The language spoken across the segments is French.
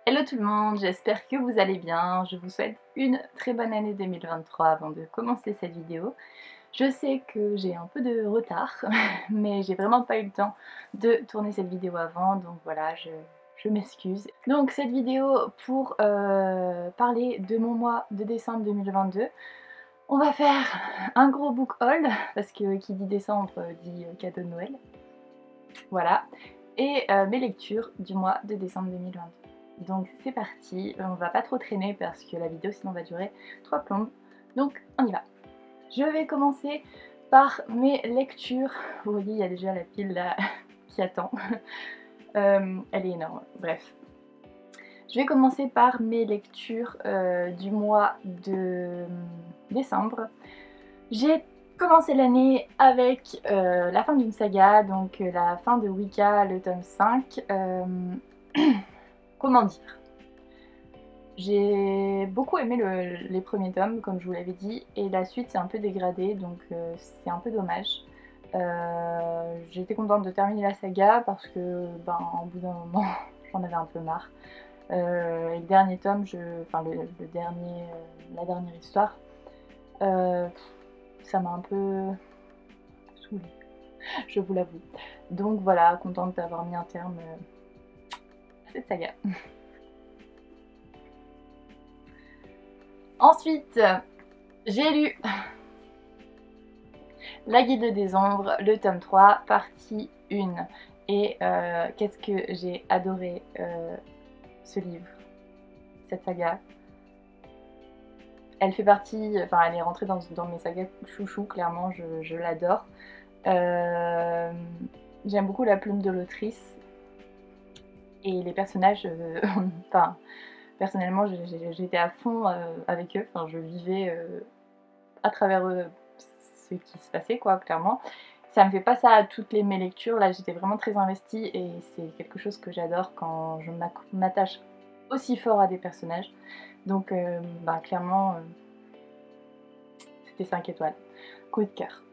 Hello tout le monde, j'espère que vous allez bien. Je vous souhaite une très bonne année 2023 avant de commencer cette vidéo. Je sais que j'ai un peu de retard, mais j'ai vraiment pas eu le temps de tourner cette vidéo avant, donc voilà, je m'excuse. Donc cette vidéo pour parler de mon mois de décembre 2022. On va faire un gros book haul, parce que qui dit décembre dit cadeau de Noël. Voilà, et mes lectures du mois de décembre 2022. Donc c'est parti, on va pas trop traîner parce que la vidéo sinon va durer 3 plombes. Donc on y va. Je vais commencer par mes lectures. Vous voyez, il y a déjà la pile là qui attend. Elle est énorme, bref. Je vais commencer par mes lectures du mois de décembre. J'ai commencé l'année avec la fin d'une saga, donc la fin de Wicca, le tome 5. Comment dire? J'ai beaucoup aimé les premiers tomes, comme je vous l'avais dit, et la suite c'est un peu dégradé, donc c'est un peu dommage. J'étais contente de terminer la saga parce que, au bout d'un moment, j'en avais un peu marre. Et le dernier tome, enfin le dernier, la dernière histoire, ça m'a un peu saoulée, je vous l'avoue. Donc voilà, contente d'avoir mis un terme à cette saga. Ensuite, j'ai lu La Guilde des Ombres, le tome 3, partie 1. Et qu'est-ce que j'ai adoré ce livre, cette saga. Elle fait partie, enfin elle est rentrée dans mes sagas chouchou, clairement, je l'adore. J'aime beaucoup la plume de l'autrice. Et les personnages, enfin, personnellement j'étais à fond avec eux, enfin je vivais à travers eux ce qui se passait quoi, clairement. Ça me fait pas ça à toutes mes lectures, là j'étais vraiment très investie et c'est quelque chose que j'adore quand je m'attache aussi fort à des personnages. Donc clairement c'était 5 étoiles, coup de cœur.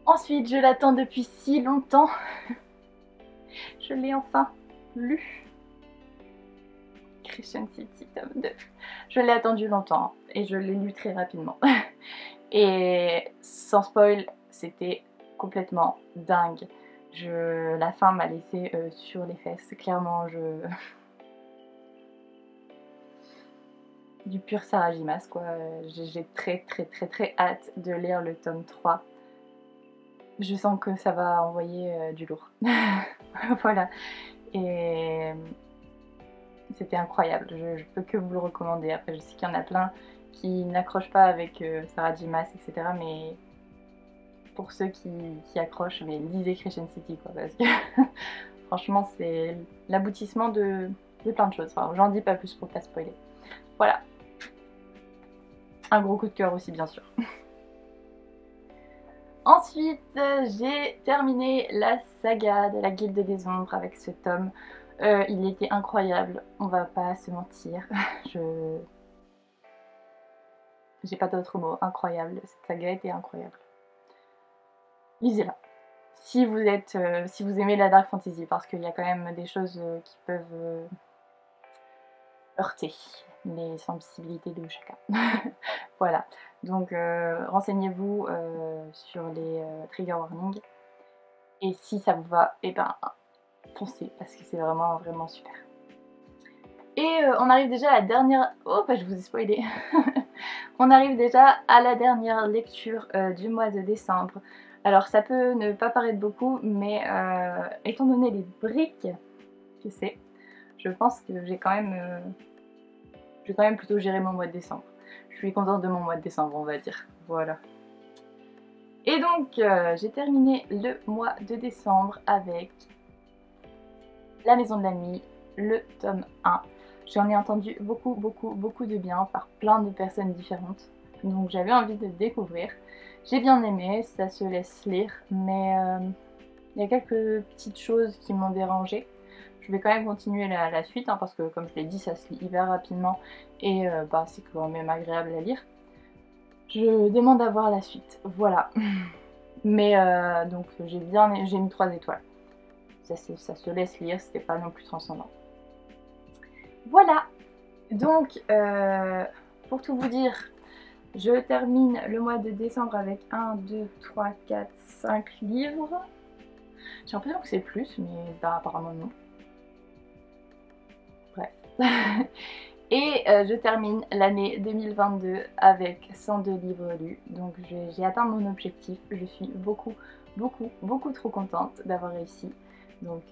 Ensuite je l'attends depuis si longtemps, je l'ai enfin lu. Crescent City tome 2. Je l'ai attendu longtemps et je l'ai lu très rapidement. Et sans spoil, c'était complètement dingue. La fin m'a laissé sur les fesses. Clairement, du pur Sarah J. Maas, quoi. J'ai très hâte de lire le tome 3. Je sens que ça va envoyer du lourd. Voilà. Et c'était incroyable, je peux que vous le recommander. Après je sais qu'il y en a plein qui n'accrochent pas avec Sarah J. Maas, etc. Mais pour ceux qui accrochent, mais lisez Crescent City quoi, parce que franchement c'est l'aboutissement de plein de choses. Enfin, j'en dis pas plus pour pas spoiler. Voilà. Un gros coup de cœur aussi bien sûr. Ensuite, j'ai terminé la saga de la Guilde des Ombres avec ce tome. Il était incroyable, on va pas se mentir. J'ai pas d'autres mots, incroyable. Cette saga était incroyable. Lisez-la. Si vous aimez la dark fantasy, parce qu'il y a quand même des choses qui peuvent heurter les sensibilités de chacun. Voilà. Donc renseignez-vous sur les trigger warnings. Et si ça vous va, et foncez, parce que c'est vraiment super. Et on arrive déjà à la dernière... Oh, je vous ai spoilé. On arrive déjà à la dernière lecture du mois de décembre. Alors ça peut ne pas paraître beaucoup, mais étant donné les briques que c'est, je pense que j'ai quand même plutôt géré mon mois de décembre. Je suis contente de mon mois de décembre, on va dire. Voilà. Et donc j'ai terminé le mois de décembre avec La Maison de la Nuit, le tome 1. J'en ai entendu beaucoup de bien par plein de personnes différentes. Donc j'avais envie de découvrir. J'ai bien aimé, ça se laisse lire, mais il y a quelques petites choses qui m'ont dérangée. Je vais quand même continuer la suite, parce que comme je l'ai dit, ça se lit hyper rapidement et c'est quand même agréable à lire. je demande à voir la suite, voilà. Mais donc j'ai mis 3 étoiles. Ça se laisse lire, c'était pas non plus transcendant. Voilà, donc pour tout vous dire, je termine le mois de décembre avec 1, 2, 3, 4, 5 livres. J'ai l'impression que c'est plus, mais bah, apparemment non. Bref. Et je termine l'année 2022 avec 102 livres lus. Donc j'ai atteint mon objectif. Je suis beaucoup trop contente d'avoir réussi. Donc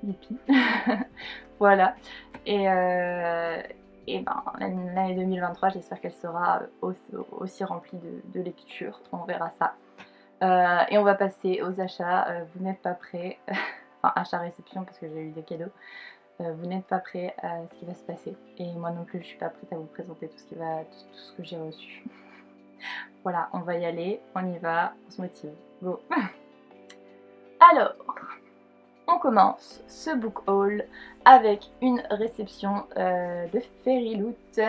youpi. Voilà. Et ben, l'année 2023, j'espère qu'elle sera aussi remplie de lecture. On verra ça. Et on va passer aux achats. Vous n'êtes pas prêts. Enfin, achat-réception parce que j'ai eu des cadeaux. Vous n'êtes pas prêts à ce qui va se passer. Et moi non plus, je suis pas prête à vous présenter tout ce que j'ai reçu. Voilà, on va y aller, on y va, on se motive. Go. Alors, on commence ce book haul avec une réception de Fairy Loot,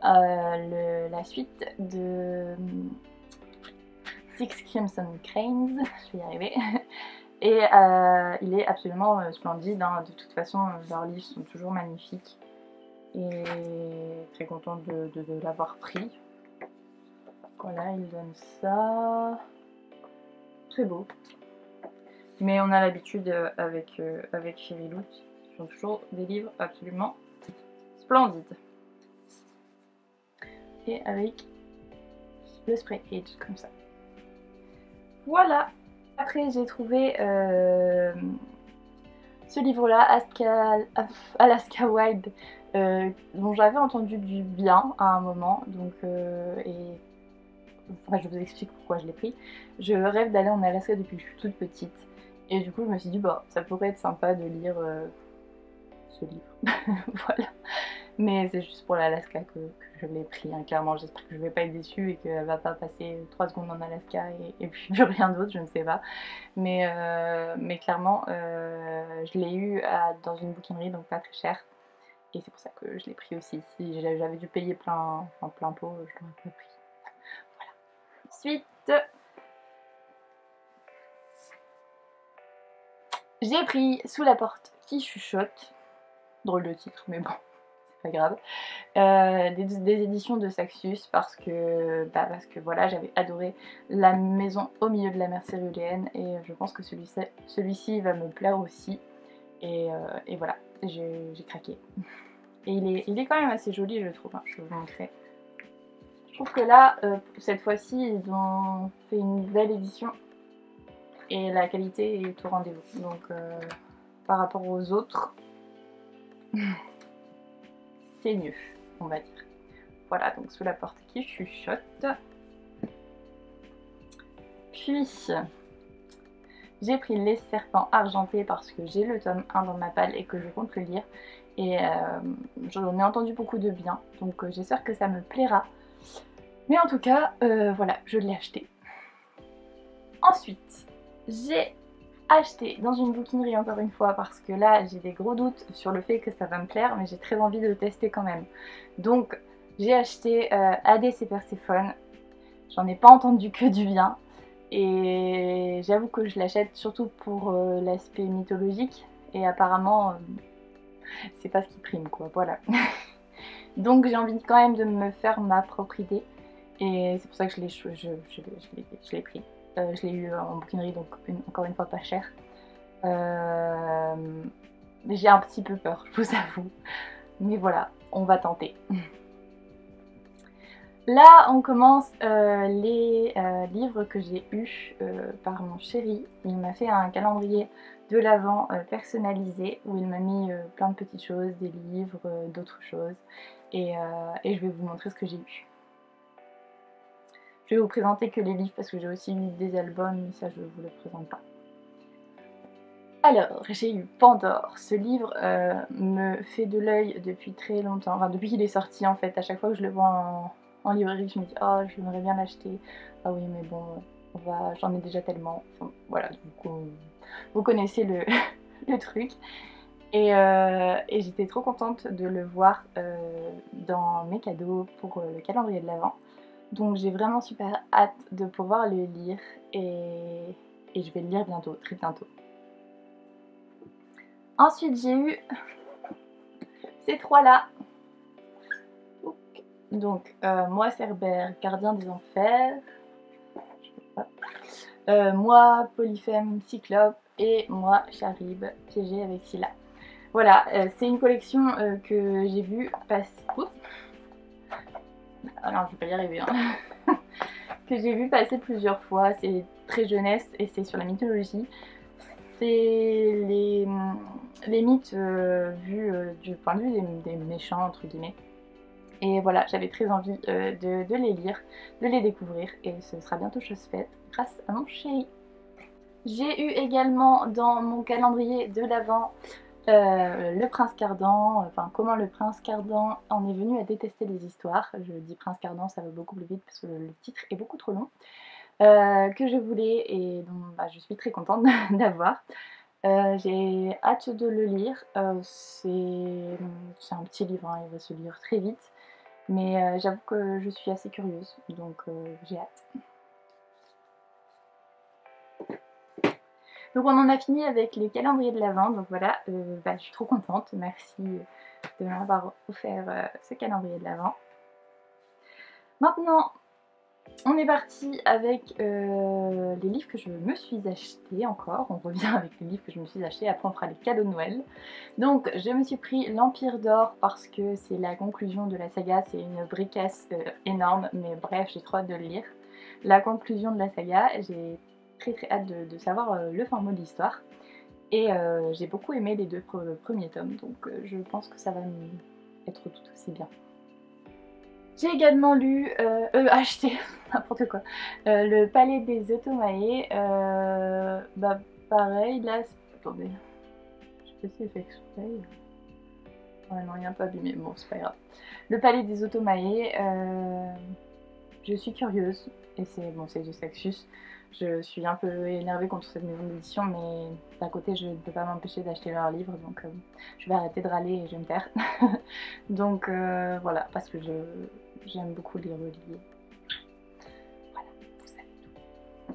la suite de Six Crimson Cranes, je vais y arriver. Et il est absolument splendide, hein. De toute façon leurs livres sont toujours magnifiques et très contente de l'avoir pris. Voilà, il donne ça, très beau. Mais on a l'habitude avec Fairy Loot, ils font toujours des livres absolument splendides. Et avec le spray Edge comme ça. Voilà. Après j'ai trouvé ce livre-là, Alaska Wild, dont j'avais entendu du bien à un moment, donc enfin, je vous explique pourquoi je l'ai pris. Je rêve d'aller en Alaska depuis que je suis toute petite, et du coup je me suis dit bah ça pourrait être sympa de lire ce livre. Voilà. Mais c'est juste pour l'Alaska que je l'ai pris, hein, clairement. J'espère que je vais pas être déçue et qu'elle va pas passer 3 secondes en Alaska et puis plus rien d'autre, je ne sais pas. Mais clairement, je l'ai eu dans une bouquinerie, donc pas très cher. Et c'est pour ça que je l'ai pris aussi. Si j'avais dû payer plein pot, je l'aurais pas pris. Voilà. Ensuite, j'ai pris Sous la porte qui chuchote. Drôle de titre, mais bon, c'est pas grave. Des éditions de Saxus parce que voilà, j'avais adoré La maison au milieu de la mer céruléenne et je pense que celui-ci va me plaire aussi. Et voilà, j'ai craqué. Et il est quand même assez joli, je trouve, hein, je vous montrerai. Je trouve que là, cette fois-ci, ils ont fait une belle édition et la qualité est au rendez-vous. Donc par rapport aux autres, c'est mieux, on va dire. Voilà, donc Sous la porte qui chuchote. Puis, j'ai pris Les serpents argentés parce que j'ai le tome 1 dans ma palle et que je compte le lire. Et j'en ai entendu beaucoup de bien, donc j'espère que ça me plaira. Mais en tout cas, voilà, je l'ai acheté. Ensuite, j'ai acheté dans une bouquinerie encore une fois parce que là j'ai des gros doutes sur le fait que ça va me plaire, mais j'ai très envie de le tester quand même. Donc j'ai acheté Hadès et Perséphone. J'en ai pas entendu que du bien et j'avoue que je l'achète surtout pour l'aspect mythologique et apparemment c'est pas ce qui prime quoi, voilà. Donc j'ai envie quand même de me faire ma propre idée et c'est pour ça que je l'ai pris. Je l'ai eu en bouquinerie, donc encore une fois pas cher. J'ai un petit peu peur, je vous avoue. Mais voilà, on va tenter. Là, on commence les livres que j'ai eus par mon chéri. Il m'a fait un calendrier de l'Avent personnalisé où il m'a mis plein de petites choses, des livres, d'autres choses. Et je vais vous montrer ce que j'ai eu. Je vais vous présenter que les livres parce que j'ai aussi eu des albums, mais ça je ne vous le présente pas. Alors, j'ai eu Pandore. Ce livre me fait de l'œil depuis très longtemps, enfin depuis qu'il est sorti en fait. À chaque fois que je le vois en librairie, je me dis oh j'aimerais bien l'acheter. Ah oui mais bon, j'en ai déjà tellement. Enfin, voilà, du coup, vous connaissez le truc. Et j'étais trop contente de le voir dans mes cadeaux pour le calendrier de l'Avent. Donc j'ai vraiment super hâte de pouvoir le lire et je vais le lire bientôt, très bientôt. Ensuite j'ai eu ces trois-là. Donc moi Cerbère, Gardien des Enfers, moi Polyphème, Cyclope et moi Charib, piégé avec Scylla. Voilà, c'est une collection que j'ai vue passer... Oups. Alors je vais pas y arriver hein. Que j'ai vu passer plusieurs fois, c'est très jeunesse et c'est sur la mythologie. C'est les mythes vus du point de vue des méchants entre guillemets. Et voilà, j'avais très envie de les lire, de les découvrir et ce sera bientôt chose faite grâce à mon chéri. J'ai eu également dans mon calendrier de l'Avent le Prince Cardan, enfin comment le Prince Cardan en est venu à détester les histoires. Je dis Prince Cardan, ça va beaucoup plus vite parce que le titre est beaucoup trop long. Que je voulais et dont bah, je suis très contente d'avoir. J'ai hâte de le lire. C'est un petit livre, hein, il va se lire très vite. Mais j'avoue que je suis assez curieuse, donc j'ai hâte. Donc on en a fini avec les calendriers de l'Avent, donc voilà, bah, je suis trop contente, merci de m'avoir offert ce calendrier de l'Avent. Maintenant, on est parti avec les livres que je me suis achetés encore, on revient avec les livres que je me suis achetés, après on fera les cadeaux de Noël. Donc je me suis pris l'Empire d'Or parce que c'est la conclusion de la saga, c'est une bricasse énorme, mais bref j'ai trop hâte de le lire. La conclusion de la saga, j'ai très hâte de savoir le format de l'histoire. Et j'ai beaucoup aimé les deux premiers tomes, donc je pense que ça va être tout aussi bien. J'ai également lu, acheté, n'importe quoi, le Palais des Otomae. Bah pareil, là, attendez, je sais pas si c'est fait exprès. Ouais non, il n'y a pas abîmé, bon c'est pas grave. Le Palais des Otomae, je suis curieuse, et c'est bon, c'est du Saxus. Je suis un peu énervée contre cette maison d'édition, mais d'un côté je ne peux pas m'empêcher d'acheter leurs livres, donc je vais arrêter de râler et je vais me taire. Donc voilà, parce que j'aime beaucoup les relier. Voilà, vous savez tout.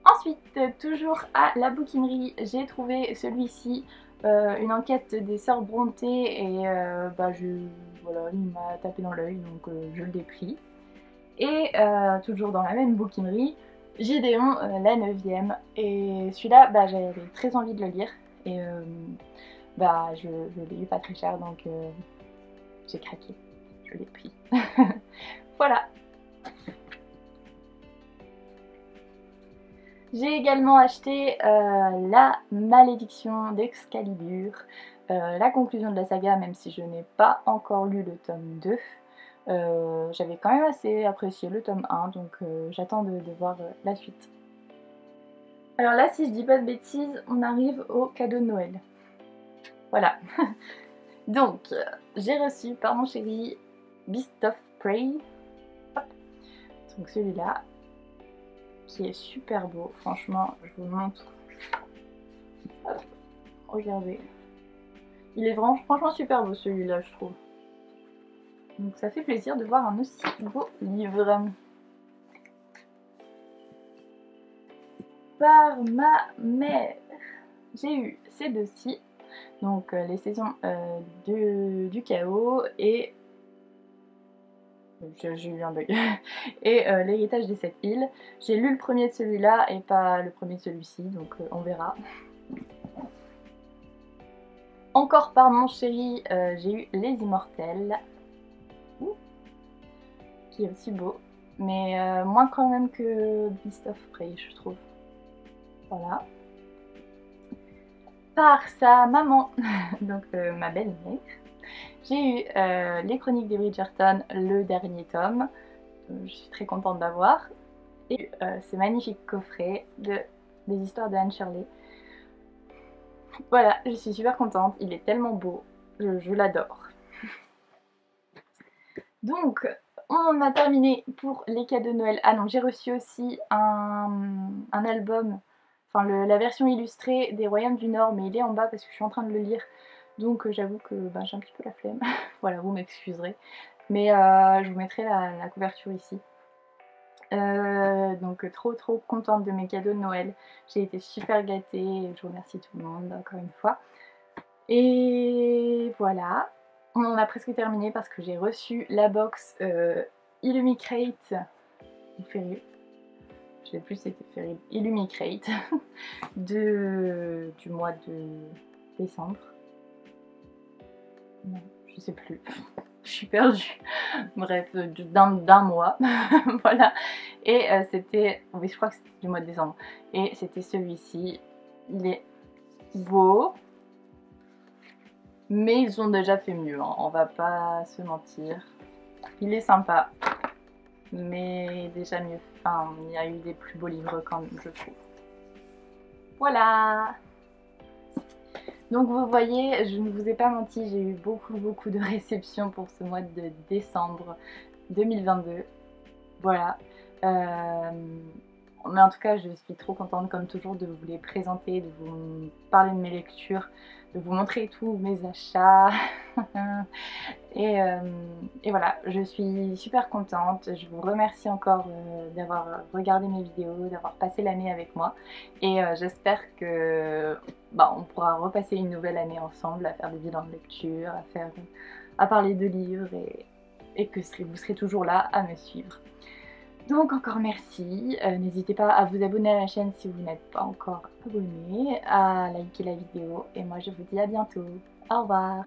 Ensuite, toujours à la bouquinerie, j'ai trouvé celui-ci, une enquête des sœurs Brontë, et bah, voilà, il m'a tapé dans l'œil, donc je l'ai pris. Et toujours dans la même bouquinerie, Gideon, la 9ème. Et celui-là, bah, j'avais très envie de le lire. Et bah, je l'ai eu pas très cher, donc j'ai craqué. Je l'ai pris. Voilà. J'ai également acheté La Malédiction d'Excalibur, la conclusion de la saga, même si je n'ai pas encore lu le tome 2. J'avais quand même assez apprécié le tome 1, donc j'attends de voir la suite. Alors là, si je dis pas de bêtises, on arrive au cadeau de Noël. Voilà. Donc, j'ai reçu par mon chéri Beast of Prey. Hop. Donc celui-là, qui est super beau. Franchement, je vous montre. Hop. Regardez. Il est vraiment, franchement super beau celui-là, je trouve. Donc ça fait plaisir de voir un aussi beau livre. Par ma mère, j'ai eu ces deux-ci, donc les saisons du chaos et j'ai eu un bug et l'héritage des 7 îles. J'ai lu le premier de celui-là et pas le premier de celui-ci, donc on verra. Encore par mon chéri, j'ai eu Les Immortels, qui est aussi beau, mais moins quand même que Beast of Prey, je trouve. Voilà. Par sa maman, donc ma belle-mère, j'ai eu Les Chroniques des Bridgerton, le dernier tome. Je suis très contente d'avoir. Et ce magnifique coffret des histoires de Anne Shirley. Voilà, je suis super contente. Il est tellement beau. Je l'adore. Donc, on a terminé pour les cadeaux de Noël. Ah non, j'ai reçu aussi un album, enfin la version illustrée des Royaumes du Nord, mais il est en bas parce que je suis en train de le lire. Donc j'avoue que j'ai un petit peu la flemme. Voilà, vous m'excuserez. mais je vous mettrai la couverture ici. Donc trop contente de mes cadeaux de Noël. J'ai été super gâtée, je remercie tout le monde encore une fois. Et voilà, on a presque terminé parce que j'ai reçu la box Illumicrate ou Fairy, je sais plus si c'était Fairy, Illumicrate du mois de décembre. Non, je sais plus, je suis perdue. Bref, d'un mois, voilà. Et c'était, oui, je crois que c'était du mois de décembre. Et c'était celui-ci. Il est beau, mais ils ont déjà fait mieux, hein, on va pas se mentir. Il est sympa, mais déjà mieux. Enfin, il y a eu des plus beaux livres quand même, je trouve. Voilà. Donc vous voyez, je ne vous ai pas menti, j'ai eu beaucoup de réceptions pour ce mois de décembre 2022. Voilà. Mais en tout cas, je suis trop contente, comme toujours, de vous les présenter, de vous parler de mes lectures, de vous montrer tous mes achats. Et voilà, je suis super contente. Je vous remercie encore d'avoir regardé mes vidéos, d'avoir passé l'année avec moi. Et j'espère que on pourra repasser une nouvelle année ensemble, à faire des bilans de lecture, à parler de livres et que vous serez toujours là à me suivre. Donc encore merci, n'hésitez pas à vous abonner à la chaîne si vous n'êtes pas encore abonné, à liker la vidéo et moi je vous dis à bientôt. Au revoir.